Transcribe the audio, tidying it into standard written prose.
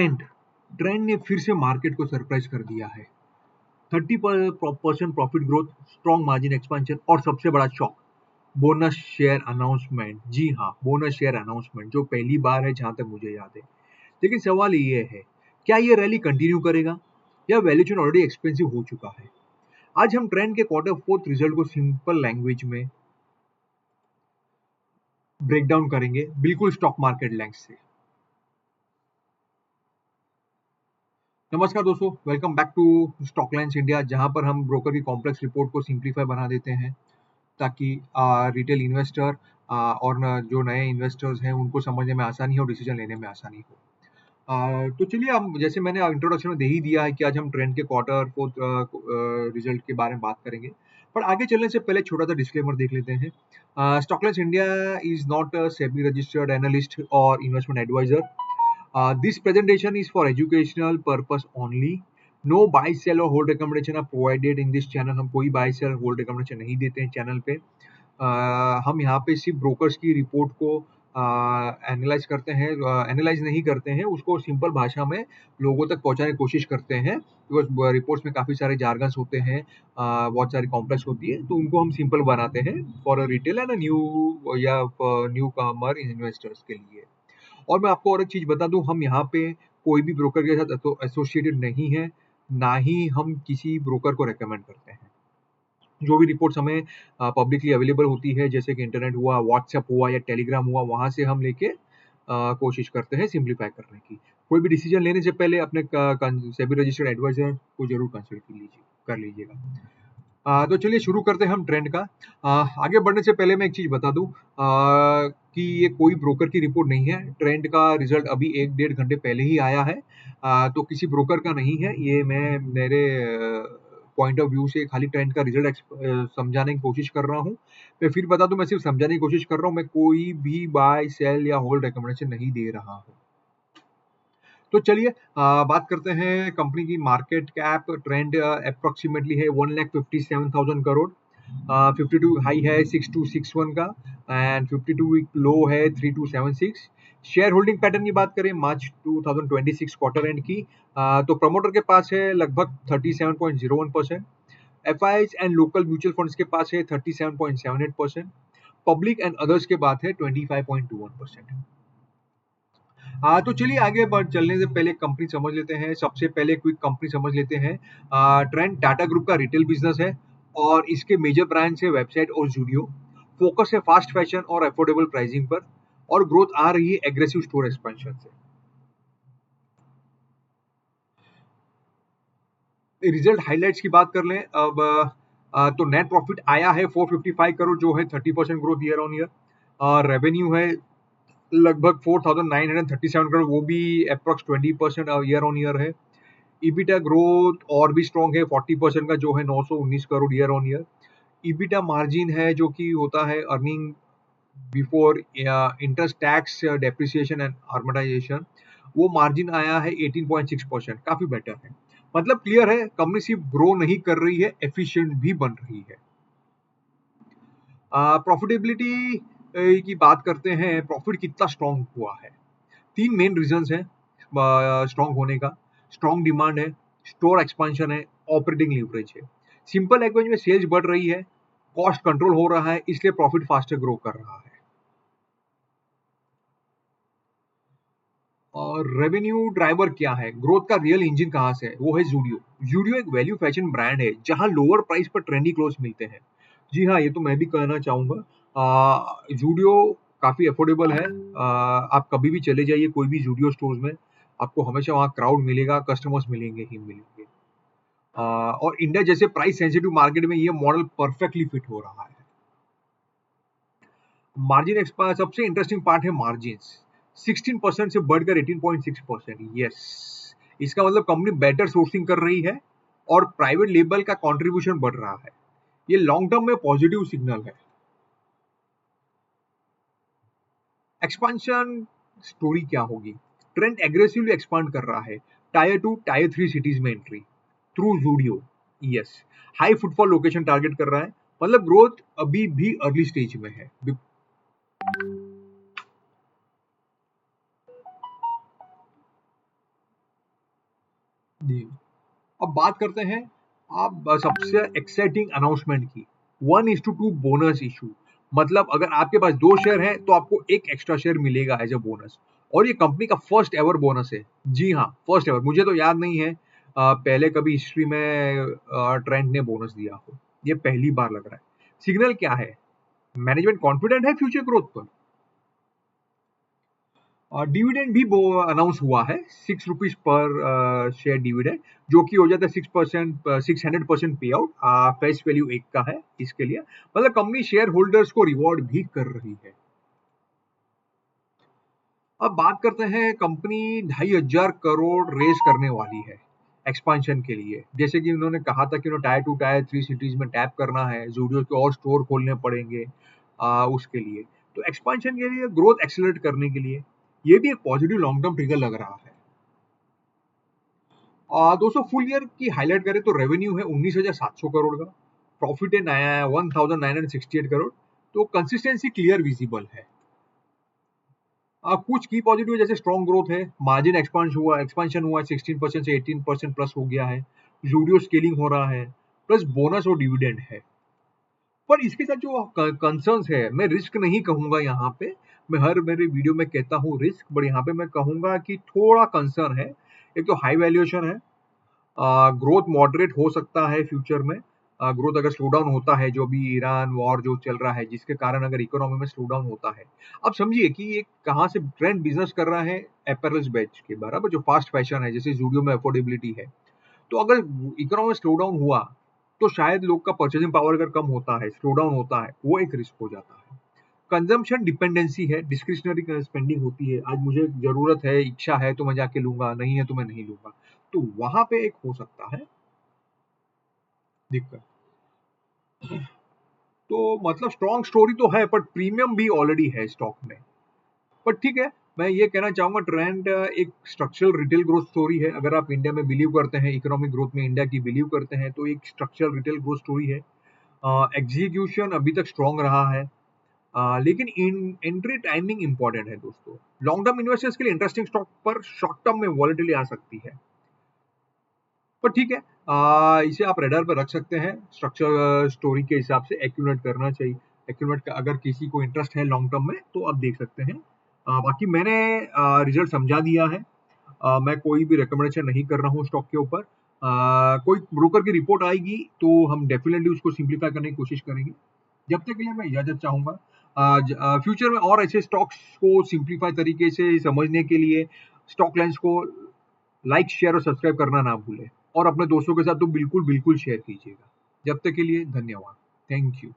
Trend trend ने फिर से मार्केट को सरप्राइज कर दिया है। 30% profit growth, strong margin expansion और सबसे बड़ा शॉक, बोनस शेयर अनाउंसमेंट। जी हाँ, बोनस शेयर अनाउंसमेंट जो पहली बार है जहां तक मुझे याद है। लेकिन सवाल ये है, क्या ये रैली कंटिन्यू करेगा या वैल्यूएशन ऑलरेडी एक्सपेंसिव हो चुका है? आज हम ट्रेंड के क्वार्टर फोर्थ रिजल्ट को सिंपल लैंग्वेज में ब्रेक डाउन करेंगे, बिल्कुल स्टॉक मार्केट लेंस से। नमस्कार दोस्तों, welcome back to stock lines India, जहां पर हम ब्रोकर की कॉम्प्लेक्स रिपोर्ट को सिंप्लीफाई बना देते हैं ताकि रिटेल इन्वेस्टर और जो नए इन्वेस्टर्स हैं उनको समझने में आसानी हो, डिसीजन लेने में आसानी हो। तो चलिए, हम जैसे मैंने इंट्रोडक्शन में दे ही दिया है कि आज हम ट्रेंड के क्वार्टर फोर्थ रिजल्ट के बारे में बात करेंगे। पर आगे चलने से पहले छोटा सा डिस्क्लेमर देख लेते हैं। Stock lines India is not a SEBI registered analyst और investment advisor. This presentation is for educational purpose only. No buy sell और hold recommendation are provided in this channel. हम कोई buy sell होल्ड रिकमेंडेशन नहीं देते हैं channel पे। हम यहाँ पे सिर्फ ब्रोकर्स की रिपोर्ट को एनालाइज करते हैं, एनालाइज नहीं करते हैं, उसको सिंपल भाषा में लोगों तक पहुंचाने की कोशिश करते हैं। बिकॉज रिपोर्ट्स में काफी सारे जार्गन्स होते हैं, बहुत सारी कॉम्प्लेक्स होती है, तो उनको हम सिंपल बनाते हैं फॉर रिटेल एंड न्यू या न्यू कमर इन्वेस्टर्स के लिए। और मैं आपको और एक चीज बता दूं, हम यहाँ पे कोई भी ब्रोकर के साथ एसोसिएटेड नहीं है, ना ही हम किसी ब्रोकर को रेकमेंड करते हैं। जो भी रिपोर्ट्स हमें पब्लिकली अवेलेबल होती है, जैसे कि इंटरनेट हुआ, व्हाट्सएप हुआ या टेलीग्राम हुआ, वहां से हम लेके कोशिश करते हैं सिंप्लीफाई करने की। कोई भी डिसीजन लेने से पहले अपने सेबी रजिस्टर्ड एडवाइजर को जरूर कंसल्ट कर लीजिएगा। तो चलिए शुरू करते हैं हम ट्रेंड का। आगे बढ़ने से पहले मैं एक चीज बता दूं कि ये कोई ब्रोकर की रिपोर्ट नहीं है। ट्रेंड का रिजल्ट अभी 1-1.5 घंटे पहले ही आया है, तो किसी ब्रोकर का नहीं है। ये मैं मेरे पॉइंट ऑफ व्यू से खाली ट्रेंड का रिजल्ट समझाने की कोशिश कर रहा हूँ। मैं फिर बता दूं, मैं सिर्फ समझाने की कोशिश कर रहा हूँ, मैं कोई भी बाय सेल या होल्ड रिकमेंडेशन नहीं दे रहा हूँ। तो चलिए बात करते हैं कंपनी की मार्केट कैप। ट्रेंड अप्रोक्सीमेटली है 1,57,000 करोड़। 52 हाई है 6261 का एंड 52 वीक लो है 3276। शेयर होल्डिंग पैटर्न की बात करें मार्च 2026 क्वार्टर एंड की, तो प्रमोटर के पास है लगभग 37.01%, FIIs and local mutual funds के पास है 37.78%, पब्लिक एंड अदर्स के बाद है 25.21%। तो चलिए आगे बढ़ चलने से पहले कंपनी समझ लेते हैं। सबसे पहले क्विक कंपनी समझ लेते हैं। ट्रेंड टाटा ग्रुप का रिटेल बिजनेस है और इसके मेजर ब्रांड्स है वेबसाइट और जूडियो। फोकस है फास्ट फैशन और अफोर्डेबल प्राइसिंग पर, और ग्रोथ आ रही है एग्रेसिव स्टोर एक्सपेंशन से। रिजल्ट हाइलाइट्स की बात कर लें अब, तो नेट प्रॉफिट आया है 455 करोड़ जो है 30% ग्रोथ ईयर ऑन ईयर, और रेवेन्यू है लगभग 4,937 करोड़, वो भी अप्रॉक्स 20% ईयर ऑन ईयर है। ईबिटा ग्रोथ और भी स्ट्रॉन्ग है 40% का जो है 919 crore year on year. EBITDA margin है जो कि होता है earning before interest tax depreciation and amortisation, वो मार्जिन आया है 18.6%, काफी बेटर है। मतलब क्लियर है, कंपनी सिर्फ ग्रो नहीं कर रही है, एफिशिएंट भी बन रही है। प्रॉफिटेबिलिटी की बात करते हैं, प्रॉफिट कितना स्ट्रॉन्ग हुआ है। तीन मेन रीजंस हैं स्ट्रॉन्ग होने का। स्ट्रॉन्ग डिमांड है, स्टोर एक्सपांशन है, ऑपरेटिंग लीवरेज है। सिंपल लैंग्वेज में सेल्स बढ़ रही है, कॉस्ट कंट्रोल हो रहा है, इसलिए प्रॉफिट फास्टर ग्रो कर रहा है। और रेवेन्यू ड्राइवर क्या है, ग्रोथ का रियल इंजन कहां से है, वो है जूडियो। जूडियो एक वैल्यू फैशन ब्रांड है जहां लोअर प्राइस पर ट्रेंडी क्लोथ्स मिलते हैं। जी हाँ, ये तो मैं भी कहना चाहूंगा। जूडियो काफी अफोर्डेबल है। आप कभी भी चले जाइए कोई भी जूडियो स्टोर्स में, आपको हमेशा वहाँ क्राउड मिलेगा, कस्टमर्स मिलेंगे ही मिलेंगे। और इंडिया जैसे प्राइस सेंसिटिव मार्केट में ये मॉडल परफेक्टली फिट हो रहा है। मार्जिन सबसे इंटरेस्टिंग पार्ट है मार्जिन। 16% से बढ़कर 18.6%। यस, इसका मतलब कंपनी बेटर सोर्सिंग कर रही है और प्राइवेट लेबल का कंट्रीब्यूशन बढ़ रहा है। ये लॉन्ग टर्म में पॉजिटिव सिग्नल है। एक्सपांशन स्टोरी क्या होगी, ट्रेंड एग्रेसिवली एक्सपांड कर रहा है। टायर 2 टायर 3 सिटीज में entry through Zudio. Yes, high footfall location target कर रहा है, मतलब ग्रोथ अभी भी अर्ली स्टेज में है। जी। अब बात करते हैं आप सबसे एक्साइटिंग अनाउंसमेंट की 1:2 बोनस इशू। मतलब अगर आपके पास 2 शेयर हैं तो आपको एक एक्स्ट्रा शेयर मिलेगा एज अ बोनस और ये कंपनी का फर्स्ट एवर बोनस है। जी हाँ, फर्स्ट एवर। मुझे तो याद नहीं है पहले कभी हिस्ट्री में ट्रेंड ने बोनस दिया हो। ये पहली बार लग रहा है। सिग्नल क्या है? मैनेजमेंट कॉन्फिडेंट है फ्यूचर ग्रोथ पर। डिविडेंड भी अनाउंस हुआ है ₹6 पर शेयर डिविडेंड जो कि हो जाता है 6% 600% पे आउट। फेस वैल्यू 1 का है इसके लिए। मतलब कंपनी शेयर होल्डर्स को रिवॉर्ड भी कर रही है। अब बात करते हैं कंपनी 2,500 करोड़ रेज करने वाली है एक्सपांशन के लिए। जैसे कि उन्होंने कहा था कि उन्हें टायर 2 टायर 3 सिटीज में टैप करना है, जूडियो के और स्टोर खोलने पड़ेंगे उसके लिए। तो एक्सपांशन के लिए ग्रोथ एक्सेलरेट करने के लिए ये भी एक पॉजिटिव लॉन्ग टर्म ट्रिगर लग रहा है। दोस्तों फुल ईयर की हाईलाइट करें तो रेवेन्यू है 19,700 करोड़ का, प्रॉफिट है नया 1,968 करोड़। तो कंसिस्टेंसी क्लियर विजिबल है। कुछ की पॉजिटिव जैसे स्ट्रॉन्ग ग्रोथ है, मार्जिन एक्सपांशन हुआ है 16% से 18% प्लस हो गया है, जूडियो स्केलिंग हो रहा है, प्लस बोनस और डिविडेंड है। पर इसके साथ जो कंसर्न्स है, मैं रिस्क नहीं कहूंगा यहाँ पे। मैं हर मेरे वीडियो में कहता हूँ रिस्क, बट यहाँ पे मैं कहूंगा कि थोड़ा कंसर्न है। एक तो हाई वैल्यूएशन है, ग्रोथ मॉडरेट हो सकता है फ्यूचर में। ग्रोथ अगर स्लो डाउन होता है, जो भी ईरान वॉर जो चल रहा है जिसके कारण अगर इकोनॉमी में स्लो डाउन होता है। अब समझिए कि ये कहाँ से ट्रेंड बिजनेस कर रहा है, अपैरल्स बेच के बराबर, जो फास्ट फैशन है जैसे जूडियो में अफोर्डेबिलिटी है। तो अगर इकोनॉमी में स्लो डाउन हुआ तो शायद लोग का परचेजिंग पावर अगर कम होता है, स्लो डाउन होता है, वो एक रिस्क हो जाता है। कंजम्पशन डिपेंडेंसी है, डिस्क्रिशनरी स्पेंडिंग होती है। आज मुझे जरूरत है, इच्छा है तो मैं जाके लूंगा, नहीं है तो मैं नहीं लूंगा। तो वहां पे एक हो सकता है दिक्कत। तो मतलब स्ट्रॉन्ग स्टोरी तो है, बट प्रीमियम भी ऑलरेडी है स्टॉक में। पर ठीक है, मैं ये कहना चाहूंगा ट्रेंड एक स्ट्रक्चरल रिटेल ग्रोथ स्टोरी है। अगर आप इंडिया में बिलीव करते हैं, इकोनॉमिक ग्रोथ में इंडिया की बिलीव करते हैं, तो एक स्ट्रक्चरल रिटेल ग्रोथ स्टोरी है। एग्जीक्यूशन अभी तक स्ट्रॉन्ग रहा है। लेकिन इन एंट्री टाइमिंग इंपॉर्टेंट है दोस्तों। लॉन्ग टर्म इन्वेस्टर्स के लिए इंटरेस्टिंग स्टॉक पर शॉर्ट टर्म में वॉलेटिलिटी आ सकती है। पर ठीक है, इसे आप रेडार पर रख सकते हैं। स्ट्रक्चर स्टोरी के हिसाब से एक्यूमुलेट करना चाहिए। एक्यूमुलेट का अगर किसी को इंटरेस्ट है लॉन्ग टर्म में तो आप देख सकते हैं। बाकी मैंने रिजल्ट समझा दिया है। मैं कोई भी रिकमेंडेशन नहीं कर रहा हूँ स्टॉक के ऊपर। कोई ब्रोकर की रिपोर्ट आएगी तो हम डेफिनेटली उसको सिंप्लीफाई करने की कोशिश करेंगे। जब तक के लिए मैं इजाजत चाहूंगा। फ्यूचर में और ऐसे स्टॉक्स को सिंप्लीफाई तरीके से समझने के लिए स्टॉक लाइन्स को लाइक शेयर और सब्सक्राइब करना ना भूलें। और अपने दोस्तों के साथ तो बिल्कुल बिल्कुल शेयर कीजिएगा। जब तक के लिए धन्यवाद। Thank you.